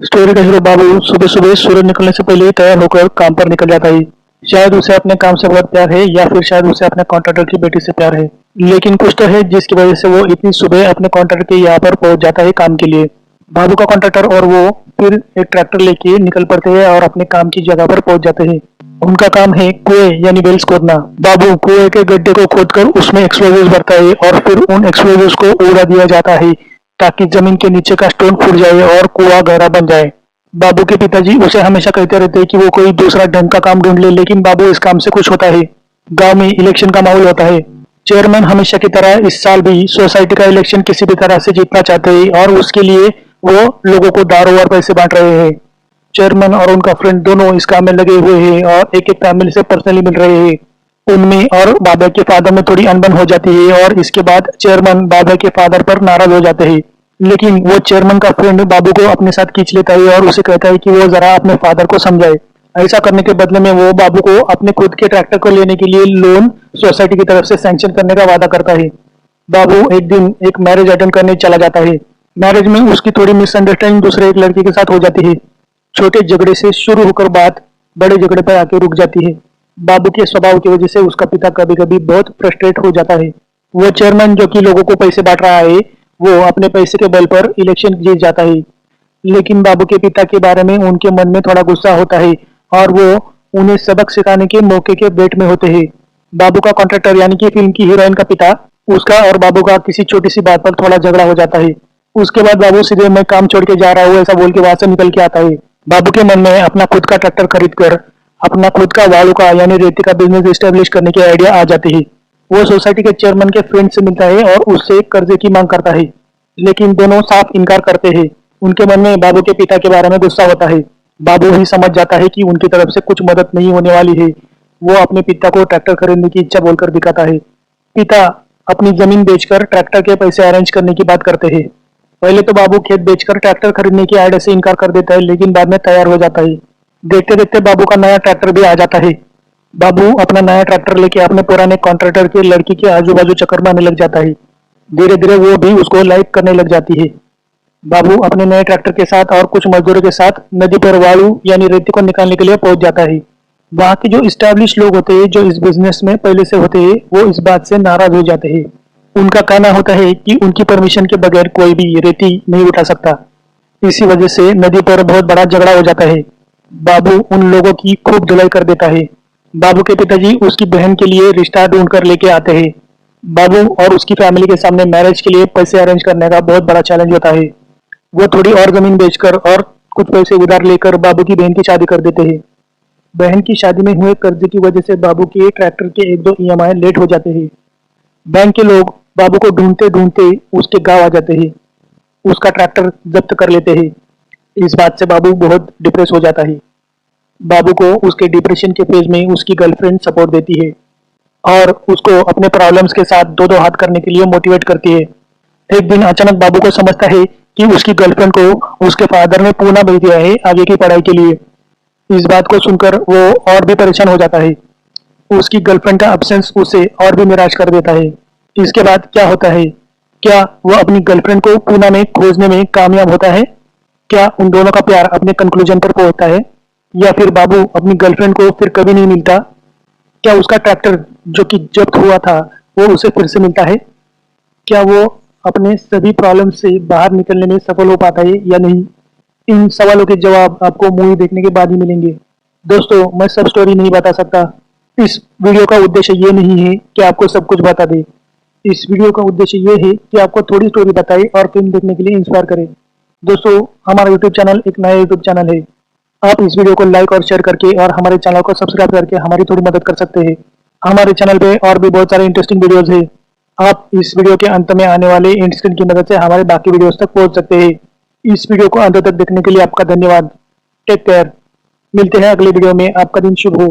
Story का hero बाबू सुबह सुबह सूरज निकलने से पहले ही तैयार होकर काम पर निकल जाता है। शायद उसे अपने काम से बहुत प्यार है या फिर शायद उसे अपने कॉन्ट्रैक्टर की बेटी से प्यार है। लेकिन कुछ तो है जिसकी वजह से वो इतनी सुबह अपने कॉन्ट्रैक्टर के यहाँ पर पहुंच जाता है काम के लिए। बाबू का कॉन्ट्रैक्टर और वो फिर एक ट्रैक्टर लेके निकल पड़ते हैं और अपने काम की जगह पर पहुंच जाते हैं। उनका काम है कुएं यानी वेल्स खोदना। बाबू कुएं के गड्ढे को खोदकर उसमें एक्सप्लोजिव्स भरता है और फिर उन एक्सप्लोजिव्स को उड़ा दिया जाता है ताकि जमीन के नीचे का स्टोन फूट जाए और कुआं गहरा बन जाए। बाबू के पिताजी उसे हमेशा कहते रहते हैं कि वो कोई दूसरा ढंग का काम ढूंढ ले, लेकिन बाबू इस काम से खुश होता है। गांव में इलेक्शन का माहौल होता है। चेयरमैन हमेशा की तरह इस साल भी सोसाइटी का इलेक्शन किसी भी तरह से जीतना चाहते हैं और उसके लिए वो लोगों को दारू और पैसे बांट रहे हैं। चेयरमैन और उनका फ्रेंड दोनों इस काम में लगे हुए हैं और एक एक फैमिली से पर्सनली मिल रहे हैं। उनमें और बाबा के फादर में थोड़ी अनबन हो जाती है और इसके बाद चेयरमैन बाबा के फादर पर नाराज हो जाते हैं। लेकिन वो चेयरमैन का फ्रेंड बाबू को अपने साथ खींच लेता है और उसे कहता है कि वो जरा अपने फादर को समझाए। ऐसा करने के बदले में वो बाबू को अपने खुद के ट्रैक्टर को लेने के लिए लोन सोसाइटी की तरफ से सैंक्शन करने का वादा करता है। बाबू एक दिन एक मैरिज अटेंड करने चला जाता है। मैरिज में उसकी थोड़ी मिसअंडरस्टैंडिंग दूसरे एक लड़की के साथ हो जाती है। छोटे झगड़े से शुरू होकर बात बड़े झगड़े पर आके रुक जाती है। बाबू के स्वभाव की वजह से उसका पिता कभी कभी बहुत फ्रस्ट्रेट हो जाता है। वो चेयरमैन जो कि लोगों को पैसे बांट रहा है, वो अपने पैसे के बल पर इलेक्शन जीत जाता है। लेकिन बाबू के पिता के बारे में उनके मन में थोड़ा गुस्सा होता है और वो उन्हें सबक सिखाने के मौके के वेट में होते हैं। बाबू का कॉन्ट्रैक्टर यानी कि फिल्म की हीरोइन का पिता, उसका और बाबू का किसी छोटी सी बात पर थोड़ा झगड़ा हो जाता है। उसके बाद बाबू सीधे मैं काम छोड़ के जा रहा हूँ ऐसा बोल के वहां से निकल के आता है। बाबू के मन में अपना खुद का ट्रैक्टर खरीद कर अपना खुद का वालू का यानी रेती का बिजनेस स्टेब्लिश करने की आइडिया आ जाती है। वो सोसाइटी के चेयरमैन के फ्रेंड से मिलता है और उससे कर्जे की मांग करता है, लेकिन दोनों साफ इनकार करते हैं। उनके मन में बाबू के पिता के बारे में गुस्सा होता है। बाबू ही समझ जाता है कि उनकी तरफ से कुछ मदद नहीं होने वाली है। वो अपने पिता को ट्रैक्टर खरीदने की इच्छा बोलकर दिखाता है। पिता अपनी जमीन बेचकर ट्रैक्टर के पैसे अरेंज करने की बात करते हैं। पहले तो बाबू खेत बेचकर ट्रैक्टर खरीदने की आइडिया से इनकार कर देता है, लेकिन बाद में तैयार हो जाता है। देखते देखते बाबू का नया ट्रैक्टर भी आ जाता है। बाबू अपना नया ट्रैक्टर लेके अपने पुराने कॉन्ट्रैक्टर की लड़की के आजू बाजू चक्कर मारने लग जाता है। धीरे धीरे वो भी उसको लाइक करने लग जाती है। बाबू अपने नए ट्रैक्टर के साथ और कुछ मजदूरों के साथ नदी पर वालू यानी रेती को निकालने के लिए पहुंच जाता है। वहाँ के जो स्टैब्लिश लोग होते हैं जो इस बिजनेस में पहले से होते हैं, वो इस बात से नाराज हो जाते हैं। उनका कहना होता है कि उनकी परमिशन के बगैर कोई भी रेती नहीं उठा सकता। इसी वजह से नदी पर बहुत बड़ा झगड़ा हो जाता है। बाबू उन लोगों की खूब धुलाई कर देता है। बाबू के पिताजी उसकी बहन के लिए रिश्ता ढूंढ कर लेके आते हैं। बाबू और उसकी फैमिली के सामने मैरिज के लिए पैसे अरेंज करने का बहुत बड़ा चैलेंज होता है। वो थोड़ी और जमीन बेचकर और कुछ पैसे उधार लेकर बाबू की बहन की शादी कर देते हैं। बहन की शादी में हुए कर्जे की वजह से बाबू के ट्रैक्टर के एक दो ईएमआई लेट हो जाते हैं। बैंक के लोग बाबू को ढूंढते ढूंढते उसके गांव आ जाते हैं। उसका ट्रैक्टर जब्त कर लेते हैं। इस बात से बाबू बहुत डिप्रेस हो जाता है। बाबू को उसके डिप्रेशन के फेज में उसकी गर्लफ्रेंड सपोर्ट देती है और उसको अपने प्रॉब्लम्स के साथ दो दो हाथ करने के लिए मोटिवेट करती है। एक दिन अचानक बाबू को समझता है कि उसकी गर्लफ्रेंड को उसके फादर ने पूना भेज दिया है आगे की पढ़ाई के लिए। इस बात को सुनकर वो और भी परेशान हो जाता है। उसकी गर्लफ्रेंड का अब्सेंस उसे और भी निराश कर देता है। इसके बाद क्या होता है? क्या वो अपनी गर्लफ्रेंड को पूना में खोजने में कामयाब होता है? क्या उन दोनों का प्यार अपने कंक्लूजन पर पहुंचता है या फिर बाबू अपनी गर्लफ्रेंड को फिर कभी नहीं मिलता? क्या उसका ट्रैक्टर जो कि जब्त हुआ था वो उसे फिर से मिलता है? क्या वो अपने सभी प्रॉब्लम से बाहर निकलने में सफल हो पाता है या नहीं? इन सवालों के जवाब आपको मूवी देखने के बाद ही मिलेंगे। दोस्तों, मैं सब स्टोरी नहीं बता सकता। इस वीडियो का उद्देश्य ये नहीं है कि आपको सब कुछ बता दे। इस वीडियो का उद्देश्य ये है कि आपको थोड़ी स्टोरी बताए और फिल्म देखने के लिए इंस्पायर करे। दोस्तों, हमारा यूट्यूब चैनल एक नया यूट्यूब चैनल है। आप इस वीडियो को लाइक और शेयर करके और हमारे चैनल को सब्सक्राइब करके हमारी थोड़ी मदद कर सकते हैं। हमारे चैनल पे और भी बहुत सारे इंटरेस्टिंग वीडियोस हैं। आप इस वीडियो के अंत में आने वाले एंड स्क्रीन की मदद से हमारे बाकी वीडियोस तक पहुंच सकते हैं। इस वीडियो को अंत तक देखने के लिए आपका धन्यवाद। Take care. मिलते हैं अगले वीडियो में। आपका दिन शुभ हो।